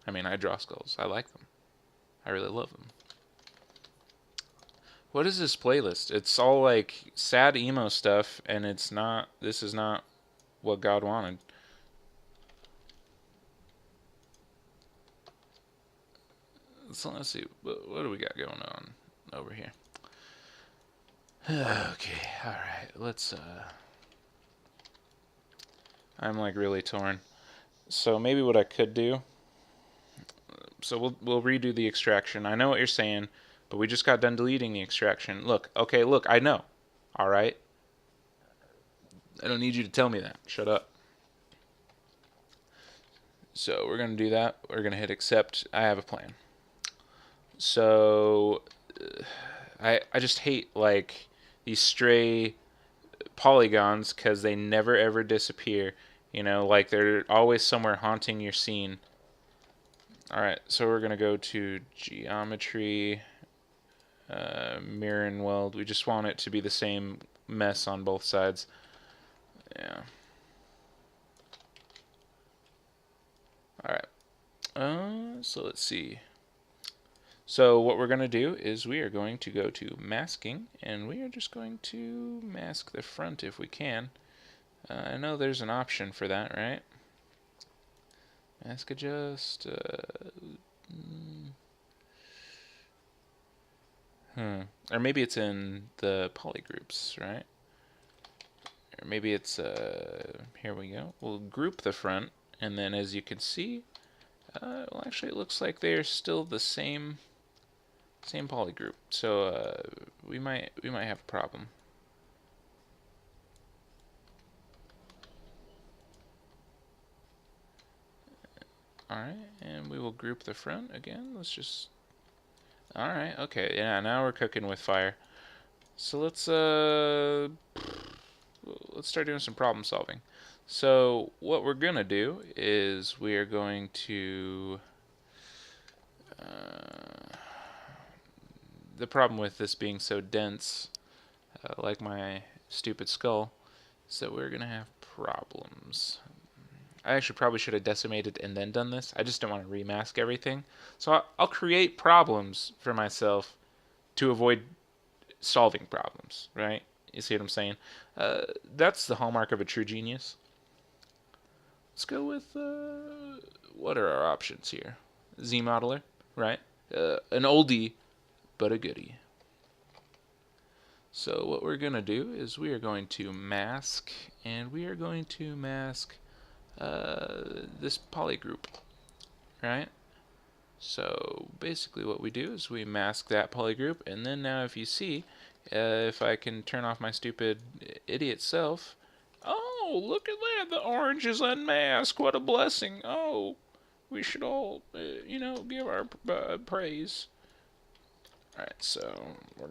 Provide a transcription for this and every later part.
I mean, I draw skulls. I like them. I really love them. What is this playlist? It's all like sad emo stuff, and it's not. This is not what God wanted. So let's see. What do we got going on over here? Okay, all right. Let's. I'm like really torn. So maybe what I could do. So we'll redo the extraction. I know what you're saying, but we just got done deleting the extraction. Look, okay, look, I know. All right. I don't need you to tell me that. Shut up. So we're gonna do that. We're gonna hit accept. I have a plan. So I just hate like these stray polygons because they never ever disappear. You know, like they're always somewhere haunting your scene. All right, so we're gonna go to geometry, mirror and weld. We just want it to be the same mess on both sides. Yeah. All right. So let's see. So what we're going to do is we are going to go to masking, and we are just going to mask the front if we can. I know there's an option for that, right? Mask adjust. Or maybe it's in the polygroups, right? Or maybe it's, here we go. We'll group the front, and then as you can see, well, actually it looks like they're still the same polygroup. So we might have a problem. Alright, and we will group the front again. Let's just... Alright, okay, yeah, now we're cooking with fire. So let's start doing some problem solving. So what we're gonna do is we are going to... the problem with this being so dense, like my stupid skull, is that we're gonna have problems. I actually probably should have decimated and then done this. I just don't want to remask everything. So I'll create problems for myself to avoid solving problems, right? You see what I'm saying? That's the hallmark of a true genius. Let's go with, what are our options here? Z-modeler, right? An oldie, but a goodie. So what we're going to do is we are going to mask, and we are going to mask this polygroup, right? So basically what we do is we mask that polygroup, and then now if you see, if I can turn off my stupid idiot self, oh, look at that, the orange is unmasked, what a blessing. Oh, we should all, give our praise. Alright, so we're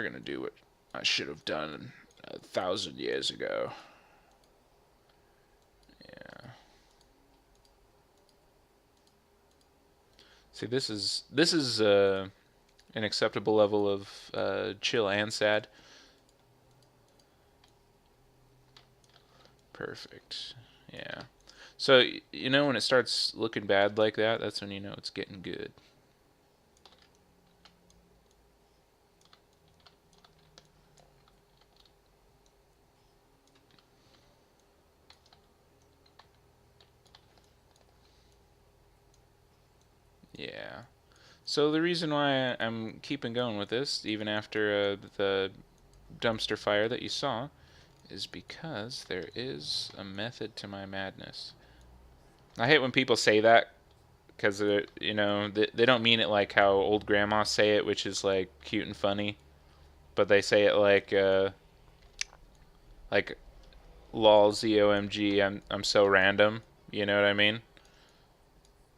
gonna do what I should have done 1,000 years ago. See, this is an acceptable level of chill and sad. Perfect. Yeah. So you know when it starts looking bad like that, that's when you know it's getting good. Yeah. So the reason why I'm keeping going with this, even after the dumpster fire that you saw, is because there is a method to my madness. I hate when people say that because they don't mean it like how old grandmas say it, which is like cute and funny, but they say it like lol zomg I'm so random. You know what I mean?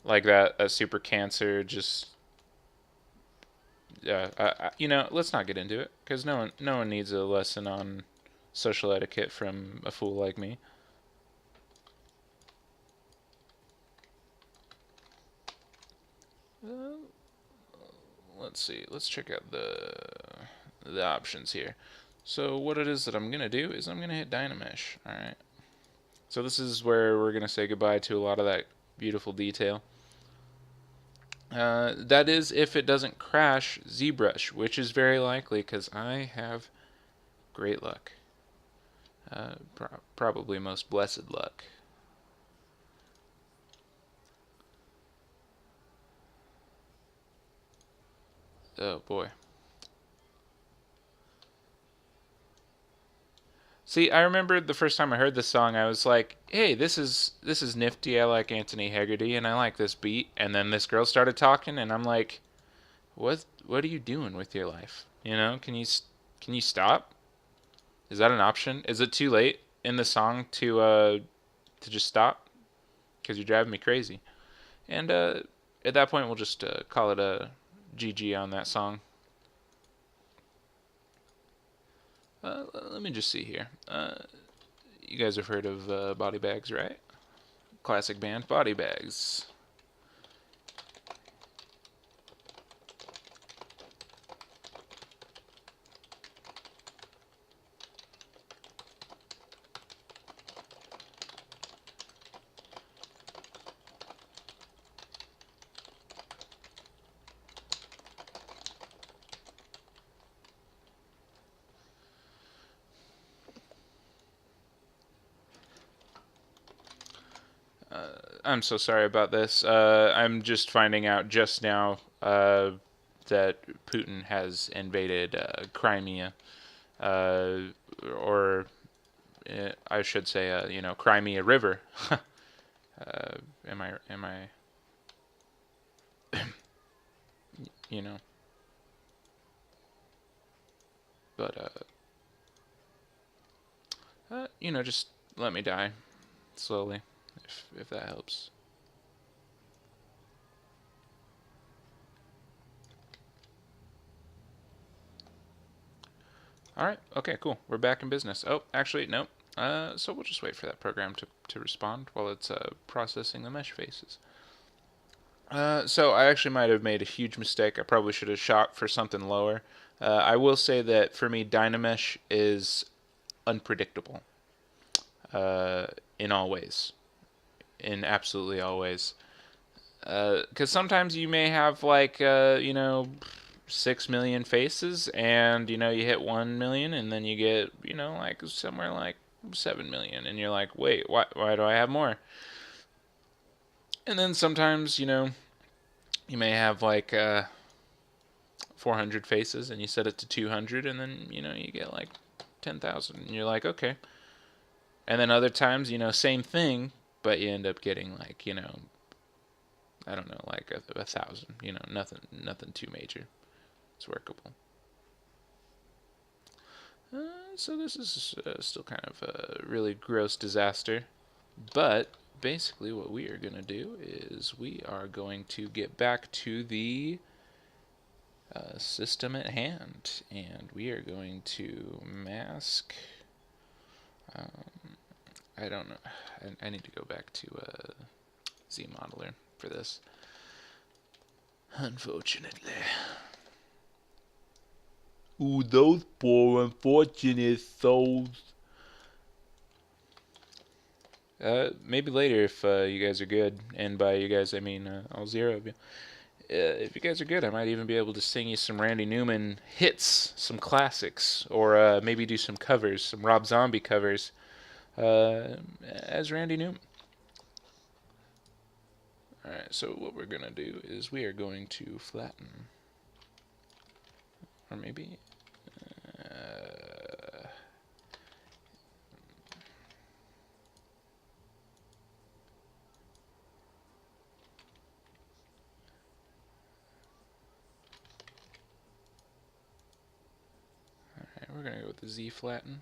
Like that a super cancer just let's not get into it because no one needs a lesson on social etiquette from a fool like me. Let's see. Let's check out the options here. So what it is that I'm gonna do is I'm gonna hit Dynamesh. All right. So this is where we're going to say goodbye to a lot of that beautiful detail. That is if it doesn't crash Zbrush, which is very likely because I have great luck. Probably most blessed luck. Oh boy. See, I remember the first time I heard this song, I was like, "Hey, this is nifty. I like Anthony Hegarty, and I like this beat." And then this girl started talking, and I'm like, "What are you doing with your life? You know, can you stop? Is that an option? Is it too late in the song to just stop? Because you're driving me crazy." And at that point, we'll just call it a GG on that song. Let me just see here. You guys have heard of Body Bags, right? Classic band, Body Bags. I'm so sorry about this. I'm just finding out just now that Putin has invaded Crimea, uh, or I should say, Crimea River. Am I, you know, but just let me die slowly, if that helps. All right. Okay. Cool. We're back in business. Oh, actually, no. So we'll just wait for that program to respond while it's processing the mesh faces. So I actually might have made a huge mistake. I probably should have shot for something lower. I will say that for me, Dynamesh is unpredictable in all ways, in absolutely all ways. Because sometimes you may have like 6 million faces, and you hit 1 million, and then you get like somewhere like 7 million, and you're like, wait, why do I have more? And then sometimes you may have like 400 faces, and you set it to 200, and then you get like 10,000, and you're like, okay. And then other times, same thing, but you end up getting like I don't know, like 1,000. Nothing too major. It's workable. So this is still kind of a really gross disaster. But basically what we are going to do is we are going to get back to the system at hand. And we are going to mask... I don't know. I need to go back to ZModeler for this. Unfortunately. Ooh, those poor unfortunate souls. Maybe later if you guys are good, and by you guys I mean all 0 of you. If you guys are good, I might even be able to sing you some Randy Newman hits, some classics, or maybe do some covers, some Rob Zombie covers, as Randy Newman. Alright, so what we're going to do is we are going to flatten. Or maybe... Alright, we're going to go with the Z flatten.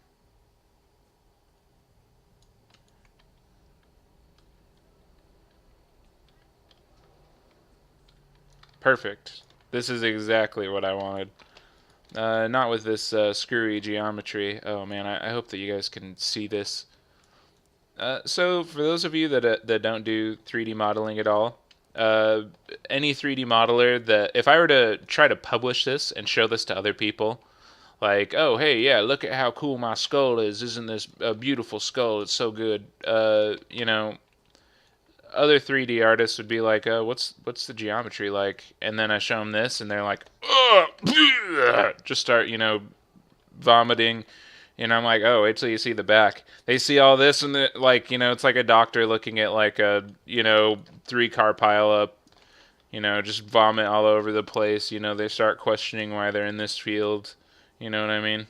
Perfect. This is exactly what I wanted. Not with this screwy geometry. Oh man, I hope that you guys can see this. So for those of you that don't do 3D modeling at all, any 3D modeler that if I were to try to publish this and show this to other people, Like, oh, hey, yeah, look at how cool my skull is. Isn't this a beautiful skull? It's so good. Other 3D artists would be like, what's the geometry like? And then I show them this, and they're like, ugh, just start, vomiting. And I'm like, oh, wait till you see the back. They see all this, and it's like a doctor looking at like a, 3-car pileup. Just vomit all over the place. They start questioning why they're in this field. You know what I mean?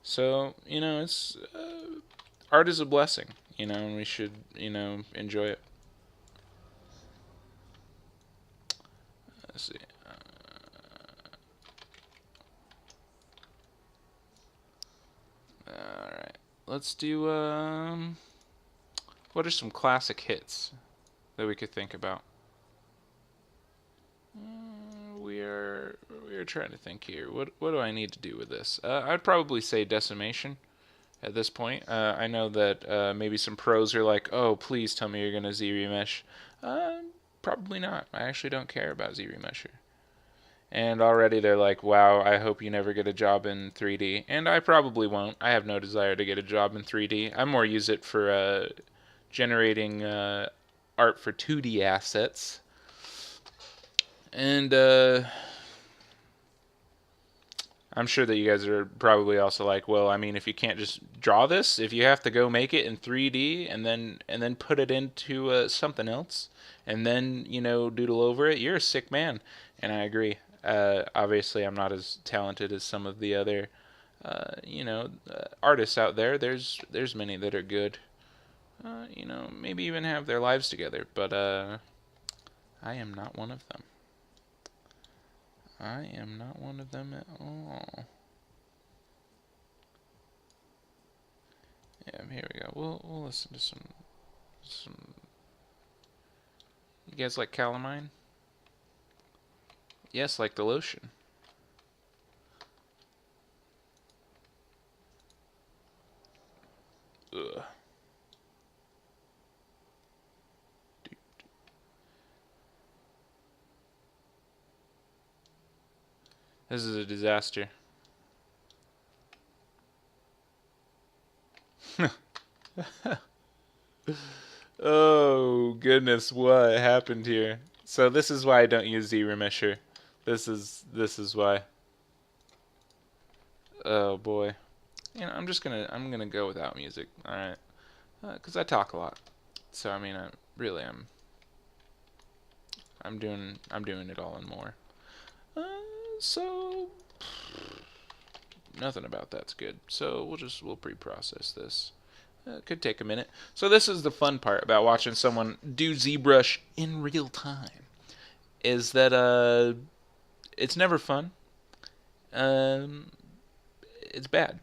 So, it's art is a blessing, and we should, enjoy it. Let's see. All right. Let's do what are some classic hits that we could think about? We are trying to think here. What do I need to do with this? I'd probably say Decimation at this point. I know that maybe some pros are like, oh, please tell me you're gonna Z-remesh. Probably not. I actually don't care about Z-remesher. And already they're like, wow, I hope you never get a job in 3D. And I probably won't. I have no desire to get a job in 3D. I more use it for generating art for 2D assets. And I'm sure that you guys are probably also like, well, I mean, if you can't just draw this, if you have to go make it in 3D and then put it into something else, and then doodle over it, you're a sick man. And I agree. Obviously, I'm not as talented as some of the other, artists out there. There's many that are good. Maybe even have their lives together, but I am not one of them. I am not one of them at all. Yeah, here we go. We'll listen to some. You guys like calamine? Yes, like the lotion. Ugh. This is a disaster. Oh goodness, what happened here? So this is why I don't use Z-remesher. This is why. Oh boy. I'm gonna go without music. All right, because I talk a lot. So I mean, I'm doing it all and more. So nothing about that's good. So we'll pre-process this. Could take a minute. So this is the fun part about watching someone do ZBrush in real time. Is that it's never fun. It's bad.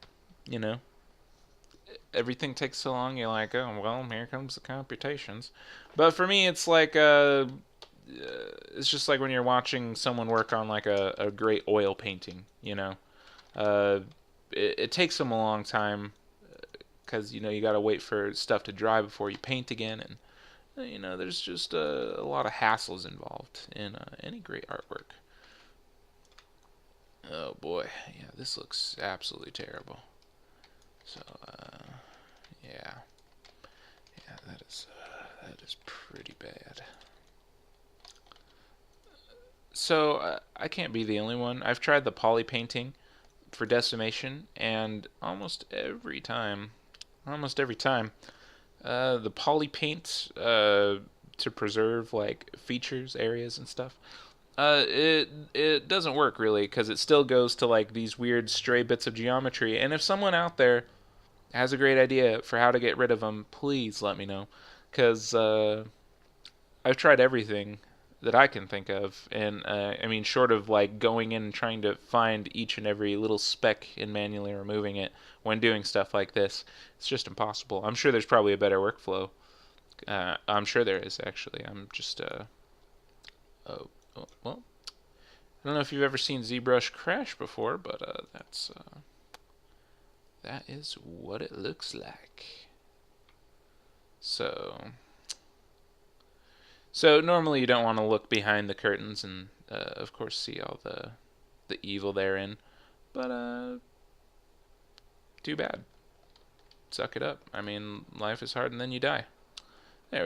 Everything takes so long. You're like, oh well, here comes the computations. But for me, it's like it's just like when you're watching someone work on like a great oil painting. It takes them a long time because you got to wait for stuff to dry before you paint again, and there's just a lot of hassles involved in any great artwork. Oh boy, yeah, this looks absolutely terrible. So yeah, that is pretty bad. So I can't be the only one. I've tried the poly painting for Decimation, and almost every time, the poly paint to preserve like features, areas, and stuff. It doesn't work really because it still goes to like these weird stray bits of geometry. And if someone out there has a great idea for how to get rid of them, please let me know, because I've tried everything that I can think of, and I mean, short of like going in and trying to find each and every little speck and manually removing it when doing stuff like this, it's just impossible. I'm sure there's probably a better workflow. I'm sure there is actually. I'm just oh, well, I don't know if you've ever seen ZBrush crash before, but that is what it looks like. So normally you don't want to look behind the curtains and of course see all the evil therein, But, too bad. Suck it up. I mean, life is hard and then you die.